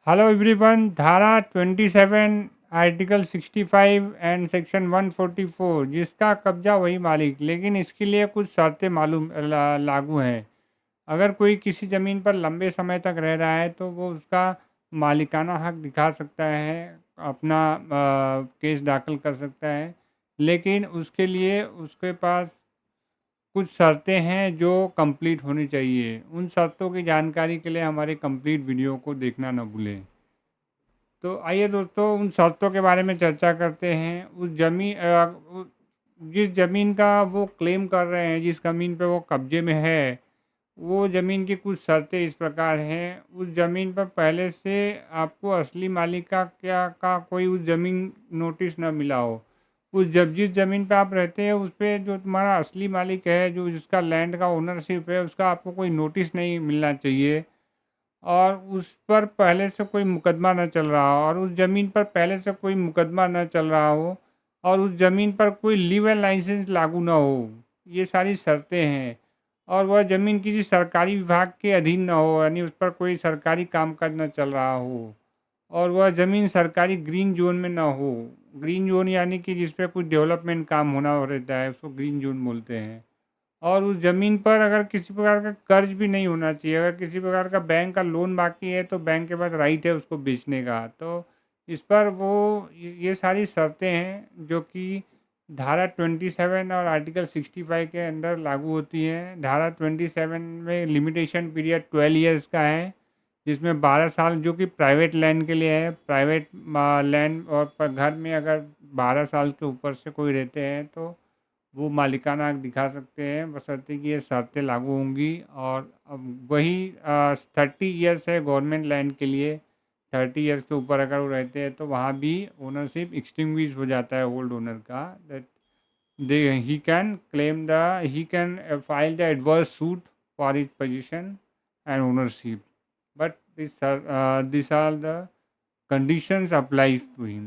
Hello everyone. धारा 27 article 65 and section 144 जिसका कब्जा वही मालिक, लेकिन इसके लिए कुछ शर्तें लागू हैं। अगर कोई किसी ज़मीन पर लंबे समय तक रह रहा है तो वो उसका मालिकाना हक दिखा सकता है, अपना केस दाखिल कर सकता है। लेकिन उसके लिए उसके पास कुछ शर्तें हैं जो कंप्लीट होनी चाहिए। उन शर्तों की जानकारी के लिए हमारे कंप्लीट वीडियो को देखना न भूलें। तो आइए दोस्तों, उन शर्तों के बारे में चर्चा करते हैं। जिस ज़मीन का वो क्लेम कर रहे हैं, जिस ज़मीन पे वो कब्जे में है, वो ज़मीन की कुछ शर्तें इस प्रकार हैं। उस ज़मीन पर पहले से आपको असली मालिक का कोई उस ज़मीन नोटिस ना मिला हो। जिस ज़मीन पे आप रहते हैं उस पे जो तुम्हारा असली मालिक है, जो जिसका लैंड का ओनरशिप है, उसका आपको कोई नोटिस नहीं मिलना चाहिए। और उस पर पहले से कोई मुकदमा न चल रहा हो, और उस ज़मीन पर पहले से कोई मुकदमा न चल रहा हो, और उस ज़मीन पर कोई लीवल लाइसेंस लागू ना हो। ये सारी शर्तें हैं। और वह ज़मीन किसी सरकारी विभाग के अधीन ना हो, यानी उस पर कोई सरकारी कामकाज न चल रहा हो। और वह ज़मीन सरकारी ग्रीन जोन में ना हो। ग्रीन जोन यानी कि जिस पे कुछ डेवलपमेंट काम होना रहता है, उसको ग्रीन जोन बोलते हैं। और उस ज़मीन पर अगर किसी प्रकार का कर्ज भी नहीं होना चाहिए। अगर किसी प्रकार का बैंक का लोन बाकी है तो बैंक के पास राइट है उसको बेचने का। तो इस पर वो ये सारी शर्तें हैं जो कि धारा 27 और आर्टिकल 65 के अंदर लागू होती हैं। धारा 27 में लिमिटेशन पीरियड 12 ईयर्स का है, जिसमें 12 साल जो कि प्राइवेट लैंड के लिए है। प्राइवेट लैंड और पर घर में अगर 12 साल के ऊपर से कोई रहते हैं तो वो मालिकाना हक दिखा सकते हैं, बशर्ते कि ये शर्तें लागू होंगी। और अब वही 30 ईयर्स है गवर्नमेंट लैंड के लिए। 30 ईयर्स के ऊपर अगर वो रहते हैं तो वहाँ भी ओनरशिप एक्सटिंग्विश हो जाता है ओल्ड ओनर का। That they he can file the adverse suit for his position and ownership, but this are the conditions applies to him.